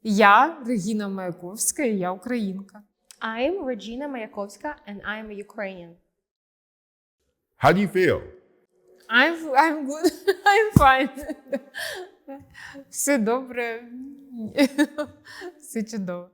Я Регіна Маяковська, і я українка. I'm Regina Mayakovska and I'm a Ukrainian. How do you feel? I'm good. I'm fine. Все добре. Все чудово.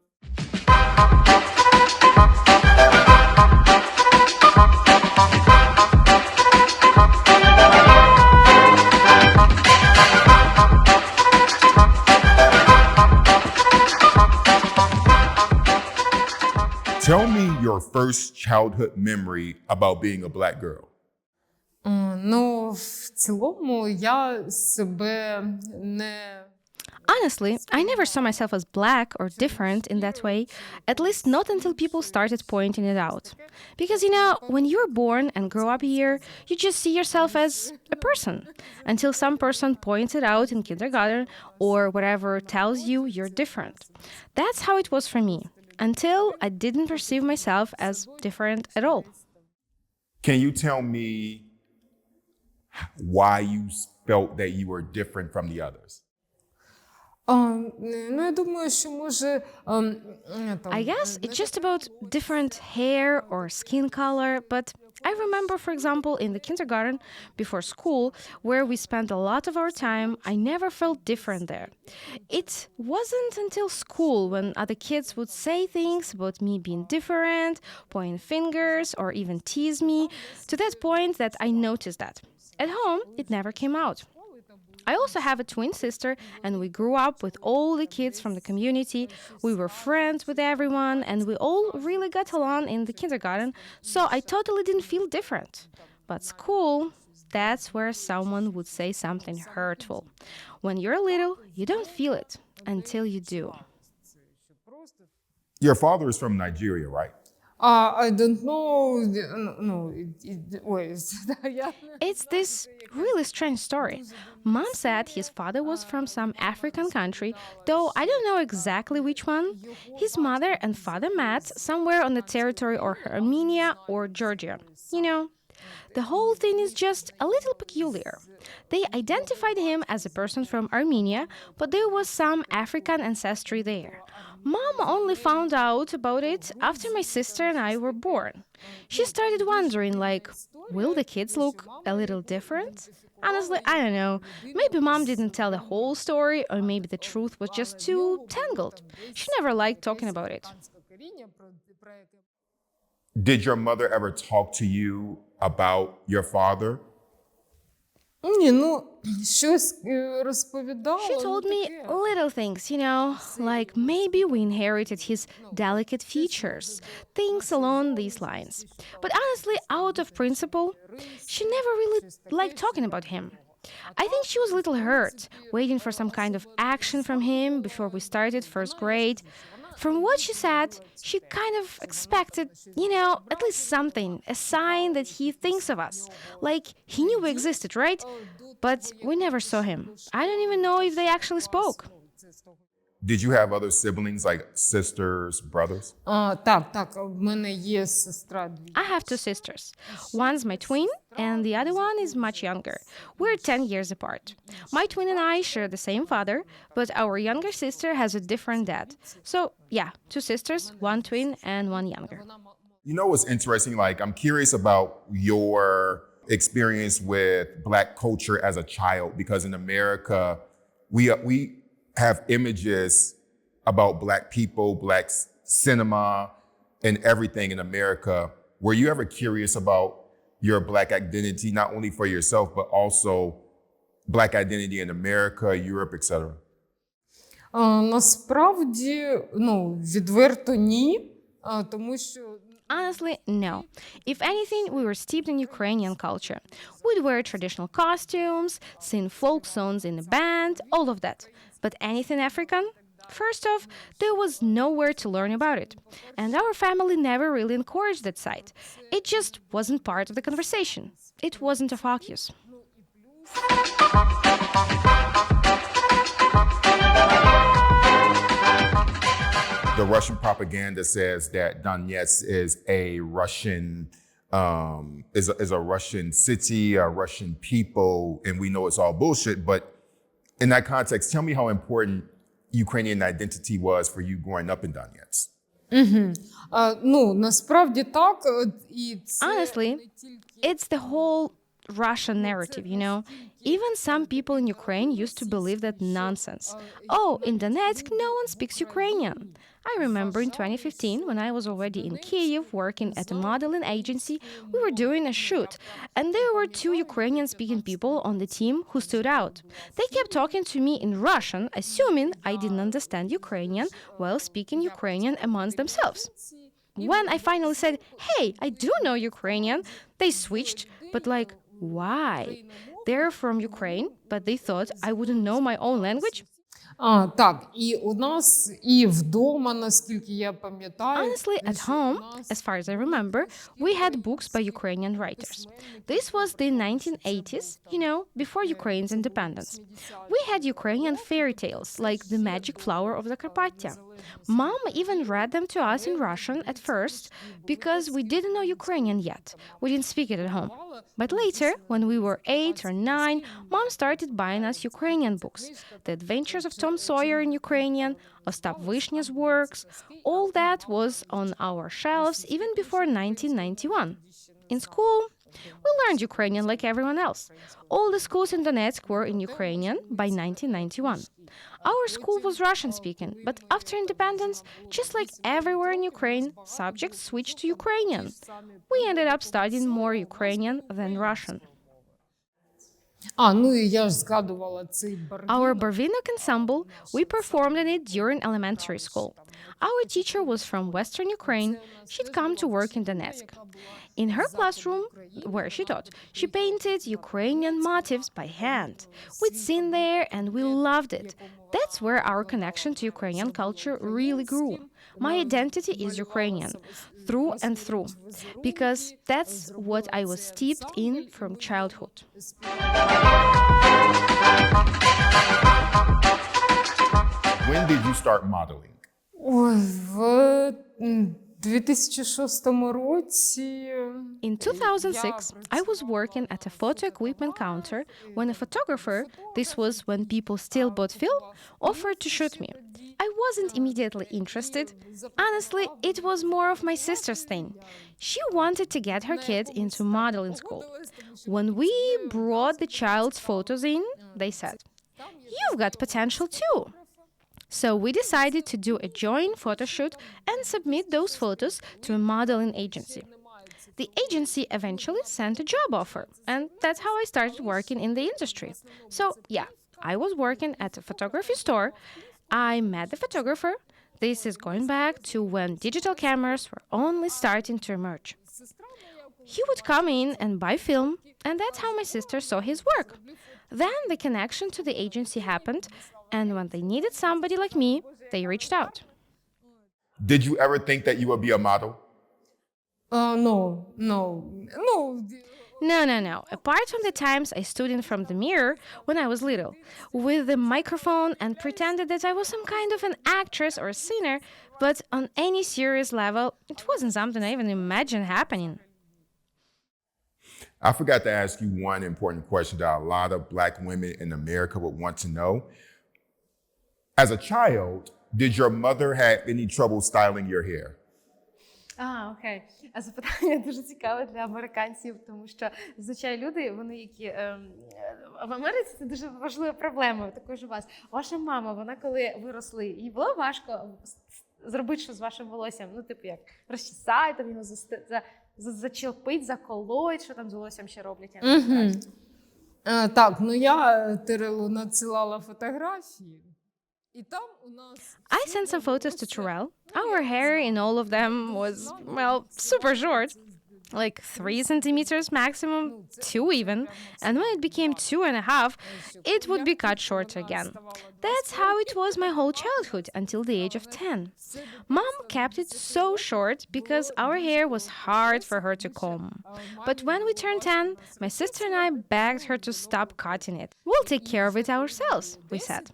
Tell me your first childhood memory about being a black girl. Ну, в цілому я себе не... Honestly, I never saw myself as black or different in that way, at least not until people started pointing it out. Because, when you're born and grow up here, you just see yourself as a person, until some person points it out in kindergarten or whatever tells you you're different. That's how it was for me, until I didn't perceive myself as different at all. Can you tell me why you felt that you were different from the others? Ну, я думаю, що може... I guess it's just about different hair or skin color, but I remember, for example, in the kindergarten, before school, where we spent a lot of our time, I never felt different there. It wasn't until school when other kids would say things about me being different, point fingers, or even tease me, to that point that I noticed that. At home, it never came out. I also have a twin sister, and we grew up with all the kids from the community. We were friends with everyone, and we all really got along in the kindergarten, so I totally didn't feel different. But school, that's where someone would say something hurtful. When you're little, you don't feel it until you do. Your father is from Nigeria, right? I don't know... Ну, ой, я... It's this really strange story. Mom said his father was from some African country, though I don't know exactly which one. His mother and father met somewhere on the territory of Armenia or Georgia. The whole thing is just a little peculiar. They identified him as a person from Armenia, but there was some African ancestry there. Mom only found out about it after my sister and I were born. She started wondering, will the kids look a little different? Honestly, I don't know. Maybe Mom didn't tell the whole story, or maybe the truth was just too tangled. She never liked talking about it. Did your mother ever talk to you about your father? Ні, ну, щось розповідала. She told me little things, like maybe we inherited his delicate features, things along these lines. But honestly, out of principle, she never really liked talking about him. I think she was a little hurt, waiting for some kind of action from him before we started first grade. From what she said, she kind of expected, at least something, a sign that he thinks of us. Like, he knew we existed, right? But we never saw him. I don't even know if they actually spoke. Did you have other siblings, like sisters, brothers? Так, в мене є сестра. I have two sisters. One's my twin, and the other one is much younger. We're 10 years apart. My twin and I share the same father, but our younger sister has a different dad. So, yeah, two sisters, one twin, and one younger. You know what's interesting? I'm curious about your experience with Black culture as a child, because in America, we have images about Black people, Black cinema, and everything in America. Were you ever curious about your Black identity, not only for yourself, but also Black identity in America, Europe, etc.? Насправді, відверто ні, тому що... Honestly, no. If anything, we were steeped in Ukrainian culture. We'd wear traditional costumes, sing folk songs in a band, all of that. But anything African? First off, there was nowhere to learn about it. And our family never really encouraged that side. It just wasn't part of the conversation. It wasn't a focus. The Russian propaganda says that Donetsk is a Russian is a Russian city, a Russian people, and we know it's all bullshit. But in that context, tell me how important Ukrainian identity was for you growing up in Donetsk. Ну, насправді так, і це Honestly, не тільки it's the whole Russian narrative, you know? Even some people in Ukraine used to believe that nonsense. Oh, in Donetsk, no one speaks Ukrainian. I remember in 2015, when I was already in Kyiv working at a modeling agency, we were doing a shoot, and there were two Ukrainian-speaking people on the team who stood out. They kept talking to me in Russian, assuming I didn't understand Ukrainian while speaking Ukrainian amongst themselves. When I finally said, hey, I do know Ukrainian, they switched, but like, why? They're from Ukraine, but they thought I wouldn't know my own language? Так, і у нас, і вдома, наскільки я пам'ятаю. Honestly, at home, as far as I remember, we had books by Ukrainian writers. This was the 1980s, you know, before Ukraine's independence. We had Ukrainian fairy tales, like The Magic Flower of the Carpathia. Mom even read them to us in Russian at first, because we didn't know Ukrainian yet. We didn't speak it at home. But later, when we were 8 or 9, Mom started buying us Ukrainian books. The Adventures of Tom Sawyer in Ukrainian, Ostap Vishny's works, all that was on our shelves even before 1991. In school, we learned Ukrainian like everyone else. All the schools in Donetsk were in Ukrainian by 1991. Our school was Russian-speaking, but after independence, just like everywhere in Ukraine, subjects switched to Ukrainian. We ended up studying more Ukrainian than Russian. Ну і я ж згадувала цей барвінок. Our Barvinok ensemble, we performed in it during elementary school. Our teacher was from Western Ukraine. She'd come to work in Donetsk. In her classroom, where she taught, she painted Ukrainian motifs by hand. We'd seen there and we loved it. That's where our connection to Ukrainian culture really grew. My identity is Ukrainian, through and through, because that's what I was steeped in from childhood. When did you start modeling? Ой, в 2006 році. In 2006, I was working at a photo equipment counter when a photographer, this was when people still bought film, offered to shoot me. I wasn't immediately interested. Honestly, it was more of my sister's thing. She wanted to get her kid into modeling school. When we brought the child's photos in, they said, "You've got potential too." So we decided to do a joint photo shoot and submit those photos to a modeling agency. The agency eventually sent a job offer, and that's how I started working in the industry. So, yeah, I was working at a photography store. I met the photographer. This is going back to when digital cameras were only starting to emerge. He would come in and buy film, and that's how my sister saw his work. Then the connection to the agency happened, and when they needed somebody like me, they reached out. Did you ever think that you would be a model? No. No. Apart from the times I stood in front of the mirror when I was little, with the microphone and pretended that I was some kind of an actress or a singer, but on any serious level, it wasn't something I even imagined happening. I forgot to ask you one important question that a lot of Black women in America would want to know. As a child, did your mother have any trouble styling your hair? Окей. А запитання дуже цікаве для американців, тому що зазвичай люди, вони які в Америці це дуже важлива проблема, також у вас. Ваша мама, вона коли виросли, їй було важко зробити що з вашим волоссям, ну типу як розчесати, там його зачепити, заколоть, що там з волоссям ще роблять. Так, я Терелу надсилала фотографії. I sent some photos to Terrell. Our hair in all of them was, well, super short. Like 3 centimeters maximum, 2 even. And when it became 2.5, it would be cut short again. That's how it was my whole childhood until the age of 10. Mom kept it so short because our hair was hard for her to comb. But when we turned 10, my sister and I begged her to stop cutting it. We'll take care of it ourselves, we said.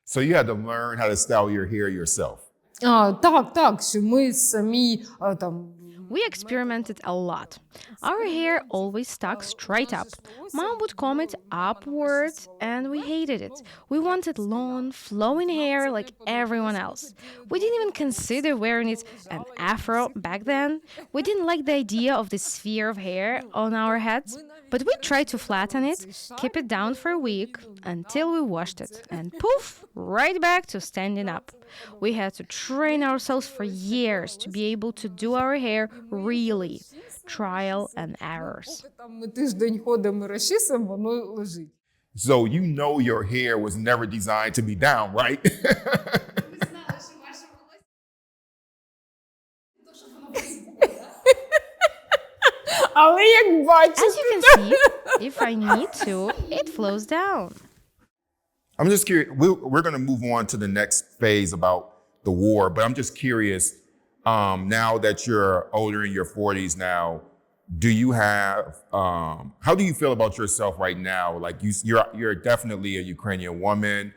So you had to learn how to style your hair yourself. Так, що ми самі там. We experimented a lot. Our hair always stuck straight up. Mom would comb it upwards, and we hated it. We wanted long, flowing hair like everyone else. We didn't even consider wearing it an afro back then. We didn't like the idea of this sphere of hair on our heads. But we tried to flatten it, keep it down for a week until we washed it, and poof, right back to standing up. We had to train ourselves for years to be able to do our hair really. Trial and errors. Там ми тиждень ходимо, розчісуємо, воно лежить. So you know your hair was never designed to be down, right? Але як бачите, As you can see, if I need to, it flows down. I'm just curious. We're going to move on to the next phase about the war, but I'm just curious. Now that you're older in your 40s now, do you have? How do you feel about yourself right now? Like you're definitely a Ukrainian woman,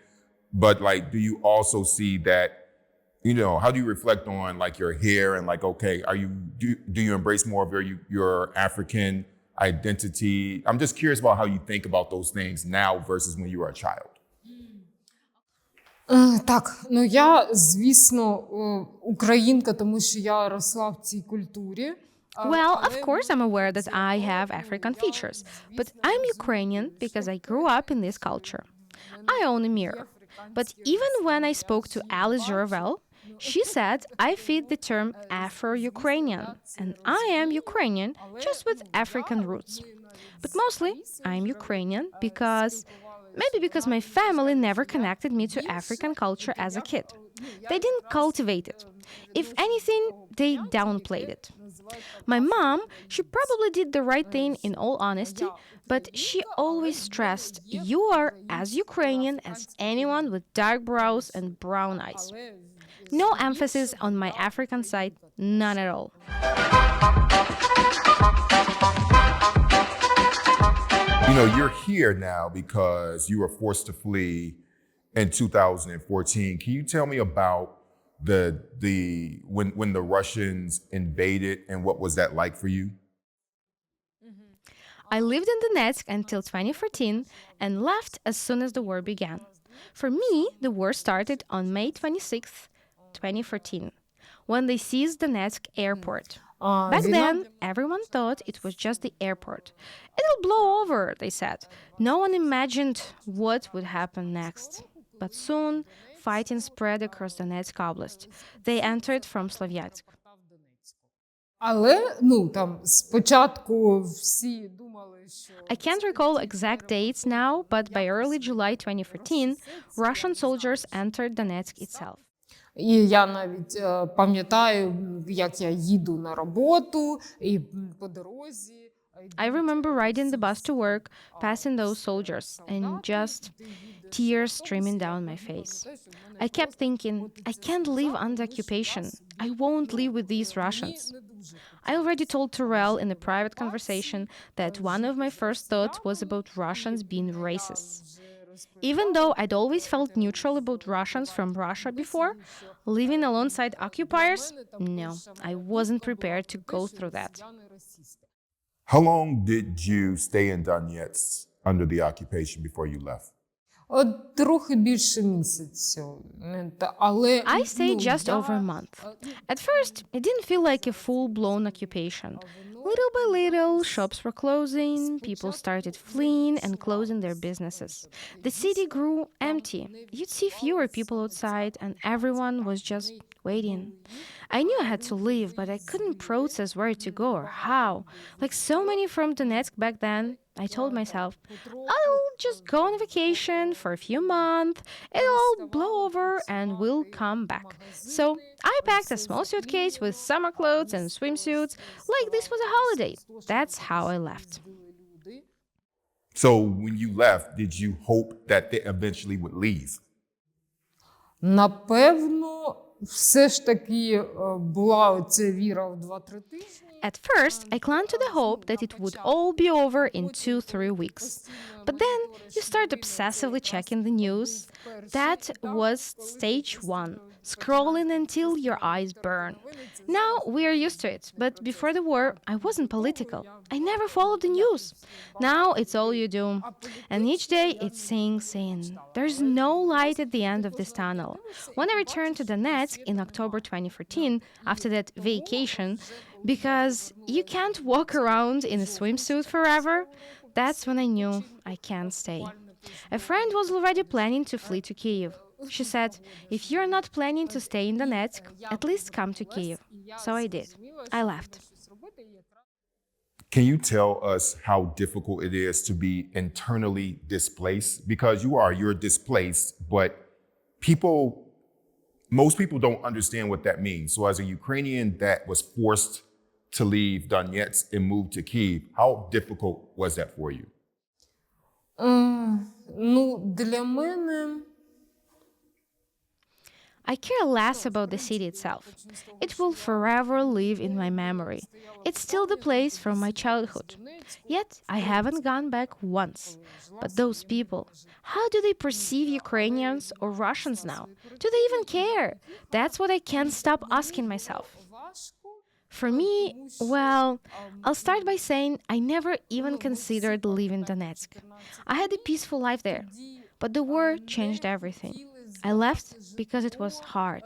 but like, do you also see that? You know, how do you reflect on like your hair and like, okay, do you embrace more of your African identity? I'm just curious about how you think about those things now versus when you were a child. Так, я, звісно, українка, тому що я росла в цій культурі. Well, of course, I'm aware that I have African features, but I'm Ukrainian because I grew up in this culture. I own a mirror. But even when I spoke to Alice Juravel, she said I fit the term Afro-Ukrainian, and I am Ukrainian just with African roots. But mostly, I'm Ukrainian maybe because my family never connected me to African culture as a kid. They didn't cultivate it. If anything, they downplayed it. My mom, she probably did the right thing in all honesty, but she always stressed, you are as Ukrainian as anyone with dark brows and brown eyes. No emphasis on my African side, none at all. You know, you're here now because you were forced to flee in 2014. Can you tell me about when the Russians invaded and what was that like for you? I lived in Donetsk until 2014 and left as soon as the war began. For me, the war started on May 26, 2014, when they seized Donetsk airport. Back then, everyone thought it was just the airport. It'll blow over, they said. No one imagined what would happen next. But soon, fighting spread across Donetsk Oblast. They entered from Slavyansk. Але, там, спочатку всі думали, що... I can't recall exact dates now, but by early July 2014, Russian soldiers entered Donetsk itself. І я навіть пам'ятаю, як я їду на роботу, і по дорозі... I remember riding the bus to work, passing those soldiers, and just tears streaming down my face. I kept thinking, I can't live under occupation. I won't live with these Russians. I already told Terrell in a private conversation that one of my first thoughts was about Russians being racists. Even though I'd always felt neutral about Russians from Russia before, living alongside occupiers, no, I wasn't prepared to go through that. How long did you stay in Donetsk under the occupation before you left? Трохи більше місяця. Але, I stayed just over a month. At first, it didn't feel like a full-blown occupation. Little by little, shops were closing, people started fleeing and closing their businesses. The city grew empty. You'd see fewer people outside, and everyone was just waiting. I knew I had to leave, but I couldn't process where to go or how. Like so many from Donetsk back then, I told myself, I'll just go on vacation for a few months, it'll all blow over and we'll come back. So I packed a small suitcase with summer clothes and swimsuits, like this was a holiday. That's how I left. So when you left, did you hope that they eventually would leave? Напевно, все ж таки була оця віра в 2-3 тижні. At first, I clung to the hope that it would all be over in 2-3 weeks. But then you start obsessively checking the news. That was stage 1, scrolling until your eyes burn. Now we are used to it, but before the war, I wasn't political. I never followed the news. Now it's all you do. And each day it sinks in. There's no light at the end of this tunnel. When I returned to Donetsk in October 2014, after that vacation, because you can't walk around in a swimsuit forever, that's when I knew I can't stay. A friend was already planning to flee to Kyiv. She said, if you're not planning to stay in Donetsk, at least come to Kyiv. So I did. I left. Can you tell us how difficult it is to be internally displaced? Because you're displaced, but most people don't understand what that means. So as a Ukrainian that was forced to leave Donetsk and move to Kyiv, how difficult was that for you? Для мене I care less about the city itself. It will forever live in my memory. It's still the place from my childhood. Yet I haven't gone back once. But those people, how do they perceive Ukrainians or Russians now? Do they even care? That's what I can't stop asking myself. For me, well, I'll start by saying I never even considered leaving Donetsk. I had a peaceful life there, but the war changed everything. I left because it was hard.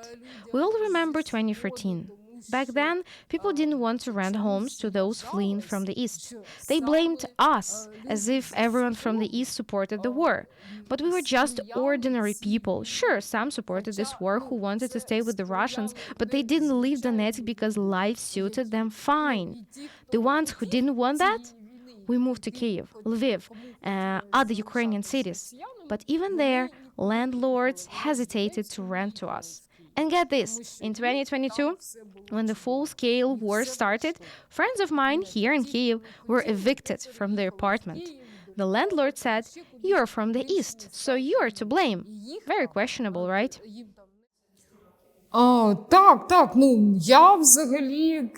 We all remember 2014. Back then, people didn't want to rent homes to those fleeing from the East. They blamed us, as if everyone from the East supported the war. But we were just ordinary people. Sure, some supported this war who wanted to stay with the Russians, but they didn't leave Donetsk because life suited them fine. The ones who didn't want that, we moved to Kyiv, Lviv, other Ukrainian cities. But even there, landlords hesitated to rent to us. And get this, in 2022, when the full-scale war started, friends of mine here in Kyiv were evicted from their apartment. The landlord said, "You're from the East, so you're to blame." Very questionable, right? Так, я взагалі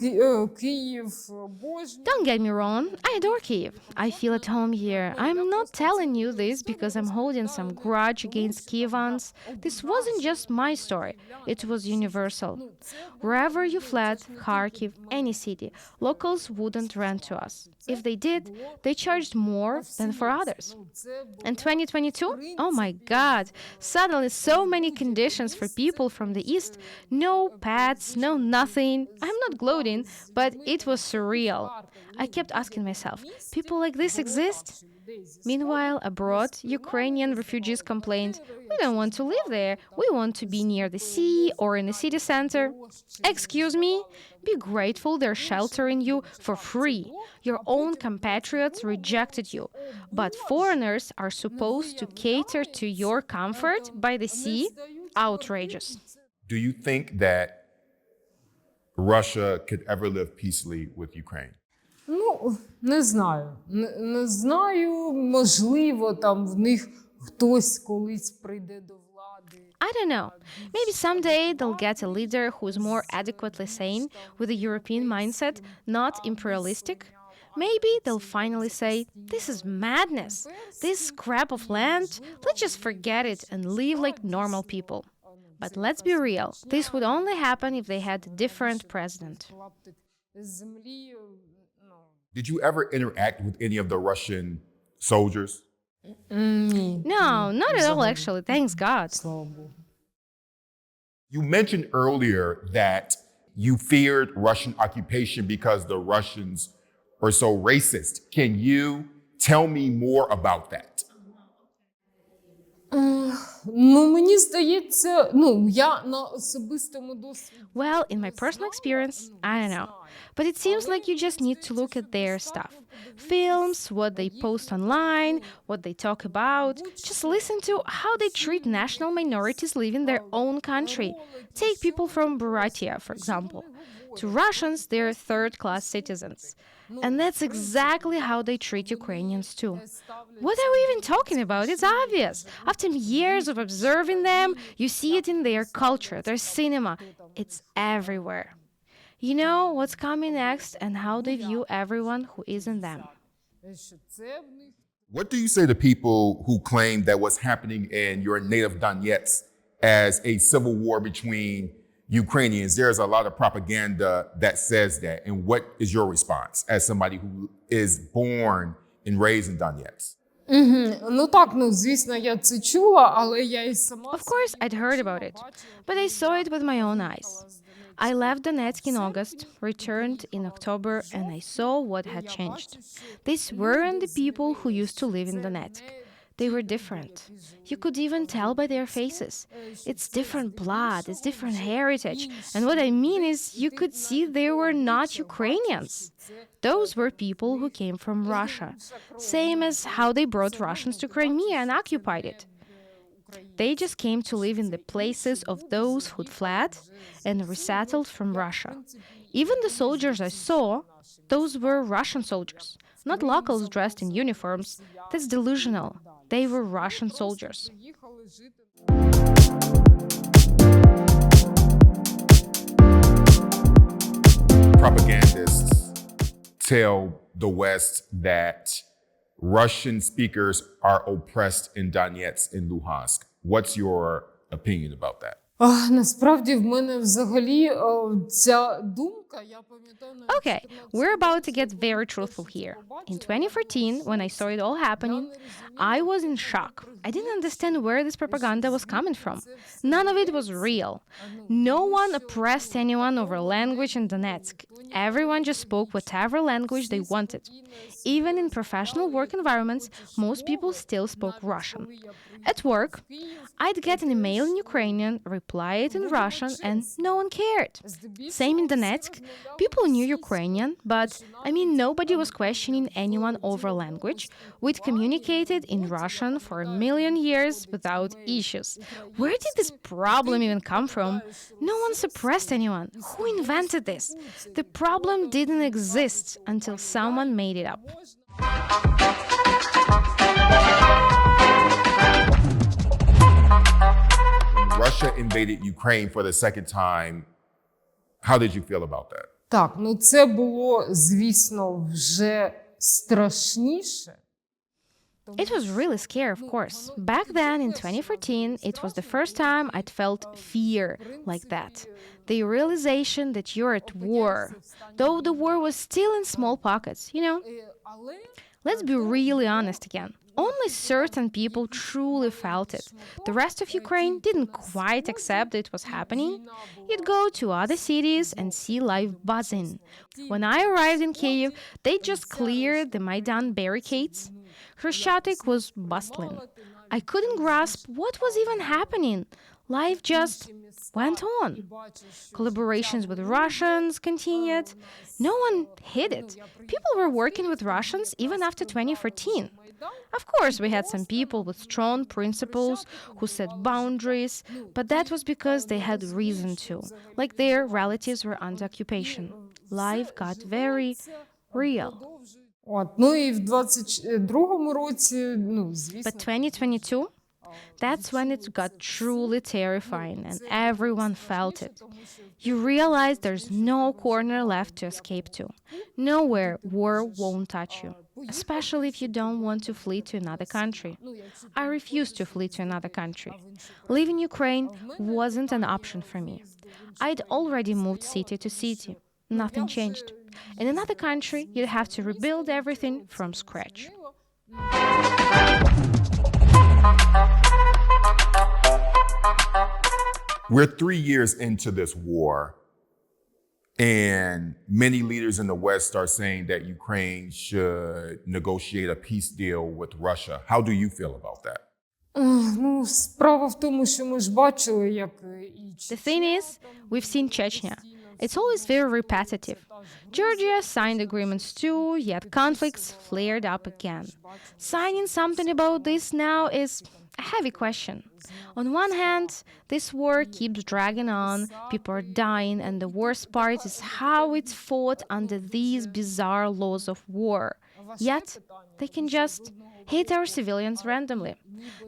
Київ обожнюю. Don't get me wrong, I adore Kyiv. I feel at home here. I'm not telling you this because I'm holding some grudge against Kyivans. This wasn't just my story, it was universal. Wherever you fled, Kharkiv, any city, locals wouldn't rent to us. If they did, they charged more than for others. In 2022, oh my God, suddenly so many conditions for people from the East. No pets, no nothing. I'm not gloating, but it was surreal. I kept asking myself, people like this exist? Meanwhile, abroad, Ukrainian refugees complained, "We don't want to live there. We want to be near the sea or in a city center." Excuse me? Be grateful they're sheltering you for free. Your own compatriots rejected you. But foreigners are supposed to cater to your comfort by the sea? Outrageous. Do you think that Russia could ever live peacefully with Ukraine? Не знаю. Не знаю, можливо, там в них хтось колись прийде до влади. I don't know. Maybe someday they'll get a leader who's more adequately sane, with a European mindset, not imperialistic. Maybe they'll finally say, "This is madness. This scrap of land, let's just forget it and live like normal people." But let's be real, this would only happen if they had a different president. Did you ever interact with any of the Russian soldiers? No, not at all actually, thanks God. You mentioned earlier that you feared Russian occupation because the Russians are so racist. Can you tell me more about that? Мені здається, я на особистому досвіді. Well, in my personal experience, I don't know. But it seems like you just need to look at their stuff. Films, what they post online, what they talk about. Just listen to how they treat national minorities living in their own country. Take people from Buryatia, for example. To Russians, they're third-class citizens. And that's exactly how they treat Ukrainians too. What are we even talking about? It's obvious. After years of observing them. You see it in their culture, their cinema. It's everywhere. You know what's coming next and how they view everyone who isn't them. What do you say to people who claim that what's happening in your native Donetsk as a civil war between Ukrainians? There's a lot of propaganda that says that. And what is your response as somebody who is born and raised in Donetsk? Ну так, ну звісно, я це чула, але я і сама... Of course, I'd heard about it, but I saw it with my own eyes. I left Donetsk in August, returned in October, and I saw what had changed. These weren't the people who used to live in Donetsk. They were different. You could even tell by their faces. It's different blood, it's different heritage. And what I mean is, you could see they were not Ukrainians. Those were people who came from Russia, same as how they brought Russians to Crimea and occupied it. They just came to live in the places of those who'd fled and resettled from Russia. Even the soldiers I saw, those were Russian soldiers, not locals dressed in uniforms. That's delusional. They were Russian soldiers. Propagandists tell the West that Russian speakers are oppressed in Donetsk and Luhansk. What's your opinion about that? Насправді в мене взагалі ця думка, я пам'ятаю... Okay, we're about to get very truthful here. In 2014, when I saw it all happening, I was in shock. I didn't understand where this propaganda was coming from. None of it was real. No one oppressed anyone over language in Donetsk. Everyone just spoke whatever language they wanted. Even in professional work environments, most people still spoke Russian. At work, I'd get an email in Ukrainian, reply it in Russian, and no one cared. Same in Donetsk. People knew Ukrainian, but, nobody was questioning anyone over language. We'd communicated in Russian for a million years without issues. Where did this problem even come from? No one suppressed anyone. Who invented this? The problem didn't exist until someone made it up. When Russia invaded Ukraine for the second time, how did you feel about that? Так, ну це було, звісно, вже страшніше. It was really scary, of course. Back then, in 2014, it was the first time I'd felt fear like that. The realization that you're at war, though the war was still in small pockets, Let's be really honest again. Only certain people truly felt it. The rest of Ukraine didn't quite accept that it was happening. You'd go to other cities and see life buzzing. When I arrived in Kyiv, they just cleared the Maidan barricades. Honcharuk was bustling. I couldn't grasp what was even happening. Life just went on. Collaborations with Russians continued. No one hid it. People were working with Russians even after 2014. Of course, we had some people with strong principles who set boundaries, but that was because they had reason to, like their relatives were under occupation. Life got very real. Ну і в 22-му році, звісно... But 2022? That's when it got truly terrifying and everyone felt it. You realize there's no corner left to escape to. Nowhere war won't touch you, especially if you don't want to flee to another country. I refused to flee to another country. Leaving Ukraine wasn't an option for me. I'd already moved city to city. Nothing changed. In another country, you'd have to rebuild everything from scratch. We're 3 years into this war, and many leaders in the West are saying that Ukraine should negotiate a peace deal with Russia. How do you feel about that? Ну, справа в тому, що ми ж бачили, як і... The thing is, we've seen Chechnya. It's always very repetitive. Georgia signed agreements too, yet conflicts flared up again. Signing something about this now is a heavy question. On one hand, this war keeps dragging on, people are dying, and the worst part is how it's fought under these bizarre laws of war. Yet, they can just hit our civilians randomly.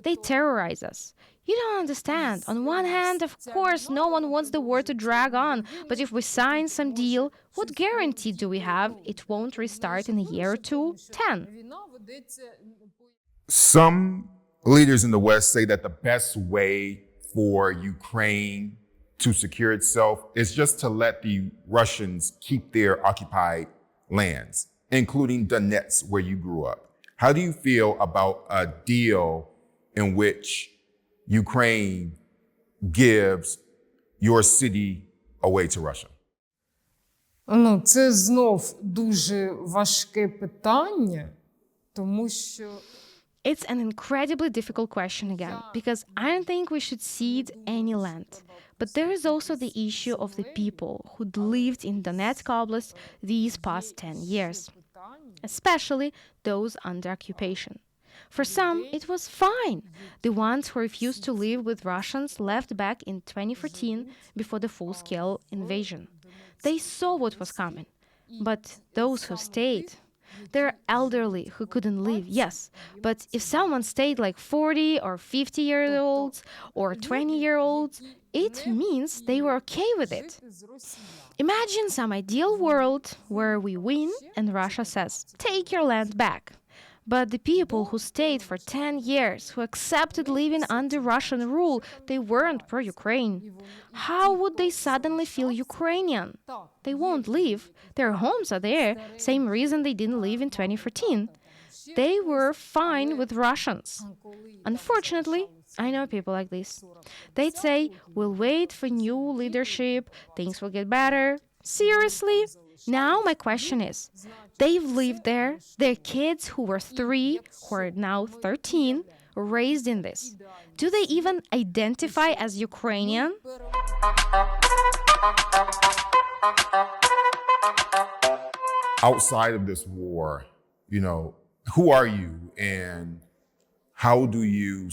They terrorize us. You don't understand. On one hand, of course, no one wants the war to drag on, but if we sign some deal, what guarantee do we have it won't restart in a year or two? 10. Some leaders in the West say that the best way for Ukraine to secure itself is just to let the Russians keep their occupied lands, including Donetsk, where you grew up. How do you feel about a deal in which Ukraine gives your city away to Russia? Ну, це знов дуже важке питання, тому що It's an incredibly difficult question again, because I don't think we should cede any land. But there is also the issue of the people who lived in Donetsk Oblast these past 10 years, especially those under occupation. For some, it was fine. The ones who refused to live with Russians left back in 2014 before the full-scale invasion. They saw what was coming. But those who stayed, they're elderly who couldn't leave, yes. But if someone stayed like 40 or 50-year-olds or 20-year-olds, it means they were okay with it. Imagine some ideal world where we win and Russia says, take your land back. But the people who stayed for 10 years, who accepted living under Russian rule, they weren't pro-Ukraine. How would they suddenly feel Ukrainian? They won't leave. Their homes are there, same reason they didn't leave in 2014. They were fine with Russians. Unfortunately, I know people like this. They'd say, we'll wait for new leadership, things will get better. Seriously? Now my question is, they've lived there, their kids who were 3, who are now 13, raised in this. Do they even identify as Ukrainian? Outside of this war, who are you and how do you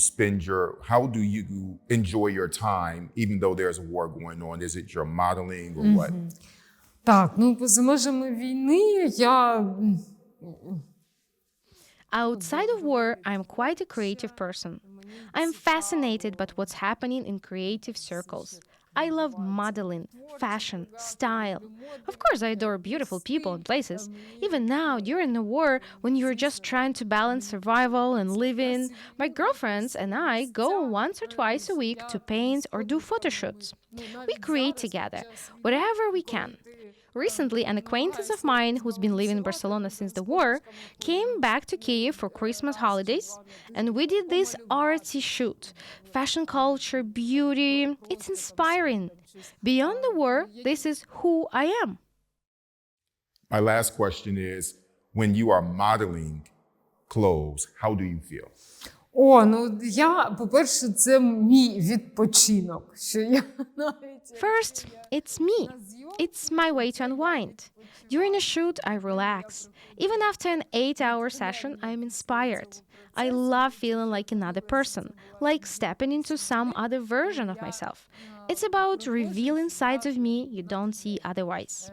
enjoy your time even though there's a war going on? Is it your modeling or what? Так, поза межами війни я... Outside of war, I'm quite a creative person. I'm fascinated by what's happening in creative circles. I love modeling, fashion, style. Of course, I adore beautiful people and places. Even now, during the war, when you're just trying to balance survival and living, my girlfriends and I go once or twice a week to paint or do photo shoots. We create together, whatever we can. Recently, an acquaintance of mine who's been living in Barcelona since the war came back to Kyiv for Christmas holidays, and we did this artsy shoot. Fashion culture, beauty, it's inspiring. Beyond the war, this is who I am. My last question is, when you are modeling clothes, how do you feel? По-перше, це мій відпочинок, що я навіть... First, it's me. It's my way to unwind. During a shoot, I relax. Even after an 8-hour session, I'm inspired. I love feeling like another person, like stepping into some other version of myself. It's about revealing sides of me you don't see otherwise.